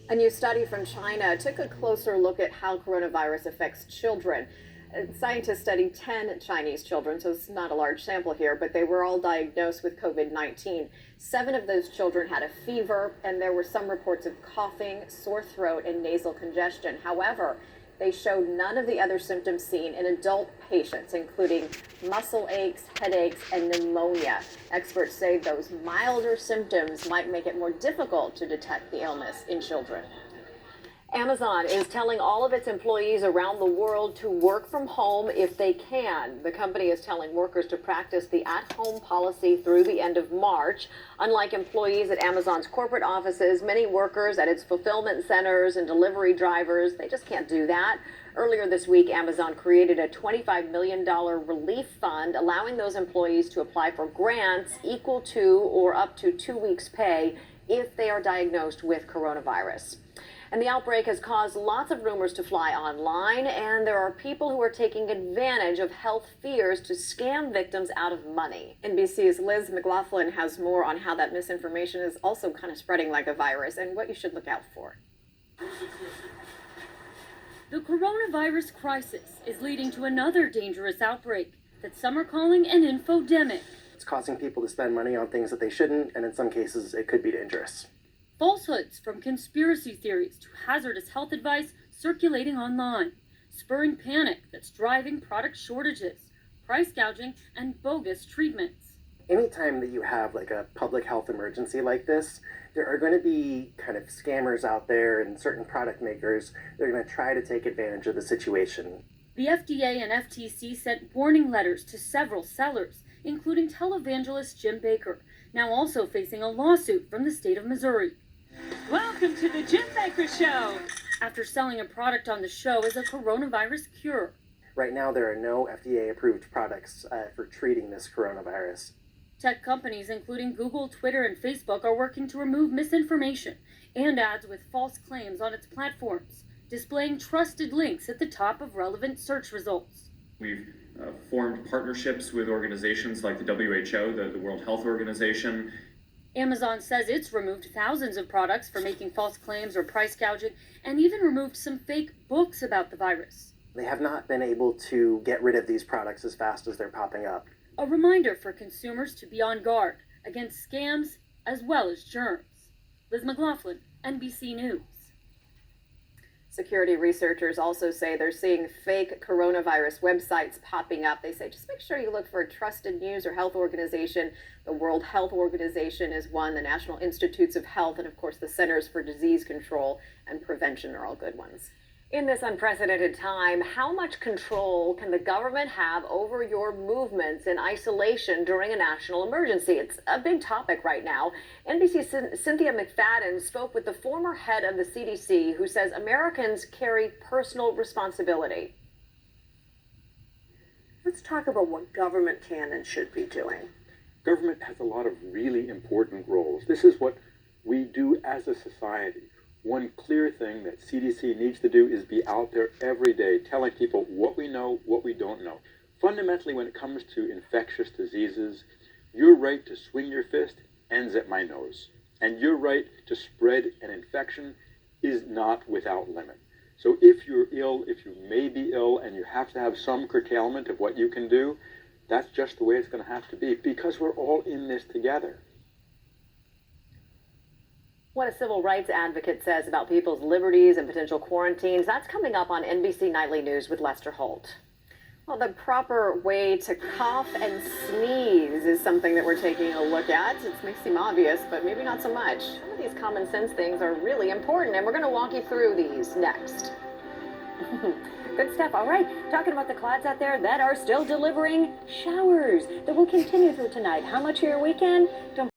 A new study from China took a closer look at how coronavirus affects children. Scientists studied 10 Chinese children, so it's not a large sample here, but they were all diagnosed with COVID-19. 7 of those children had a fever, and there were some reports of coughing, sore throat, and nasal congestion. However, they showed none of the other symptoms seen in adult patients, including muscle aches, headaches, and pneumonia. Experts say those milder symptoms might make it more difficult to detect the illness in children. Amazon is telling all of its employees around the world to work from home if they can. The company is telling workers to practice the at-home policy through the end of March. Unlike employees at Amazon's corporate offices, many workers at its fulfillment centers and delivery drivers, they just can't do that. Earlier this week, Amazon created a $25 million relief fund, allowing those employees to apply for grants equal to or up to 2 weeks' pay if they are diagnosed with coronavirus. And the outbreak has caused lots of rumors to fly online, and there are people who are taking advantage of health fears to scam victims out of money. NBC's Liz McLaughlin has more on how that misinformation is also kind of spreading like a virus and what you should look out for. The coronavirus crisis is leading to another dangerous outbreak that some are calling an infodemic. It's causing people to spend money on things that they shouldn't, and in some cases, it could be dangerous. Falsehoods from conspiracy theories to hazardous health advice circulating online, spurring panic that's driving product shortages, price gouging, and bogus treatments. Anytime that you have like a public health emergency like this, there are going to be kind of scammers out there and certain product makers that are going to try to take advantage of the situation. The FDA and FTC sent warning letters to several sellers, including televangelist Jim Bakker, now also facing a lawsuit from the state of Missouri. Welcome to the Jim Bakker Show. After selling a product on the show as a coronavirus cure. Right now, there are no FDA-approved products for treating this coronavirus. Tech companies, including Google, Twitter, and Facebook, are working to remove misinformation and ads with false claims on its platforms, displaying trusted links at the top of relevant search results. We've formed partnerships with organizations like the WHO, the World Health Organization. Amazon says it's removed thousands of products for making false claims or price gouging, and even removed some fake books about the virus. They have not been able to get rid of these products as fast as they're popping up. A reminder for consumers to be on guard against scams as well as germs. Liz McLaughlin, NBC News. Security researchers also say they're seeing fake coronavirus websites popping up. They say just make sure you look for a trusted news or health organization. The World Health Organization is one, the National Institutes of Health, and of course the Centers for Disease Control and Prevention are all good ones. In this unprecedented time, how much control can the government have over your movements in isolation during a national emergency? It's a big topic right now. NBC's Cynthia McFadden spoke with the former head of the CDC, who says Americans carry personal responsibility. Let's talk about what government can and should be doing. Government has a lot of really important roles. This is what we do as a society. One clear thing that CDC needs to do is be out there every day telling people what we know, what we don't know. Fundamentally, when it comes to infectious diseases, your right to swing your fist ends at my nose. And your right to spread an infection is not without limit. So if you're ill, if you may be ill, and you have to have some curtailment of what you can do, that's just the way it's going to have to be, because we're all in this together. What a civil rights advocate says about people's liberties and potential quarantines, that's coming up on NBC Nightly News with Lester Holt. Well, the proper way to cough and sneeze is something that we're taking a look at. It may seem obvious, but maybe not so much. Some of these common sense things are really important, and we're going to walk you through these next. Good stuff. All right, talking about the clouds out there that are still delivering showers that will continue through tonight. How much of your weekend? Don't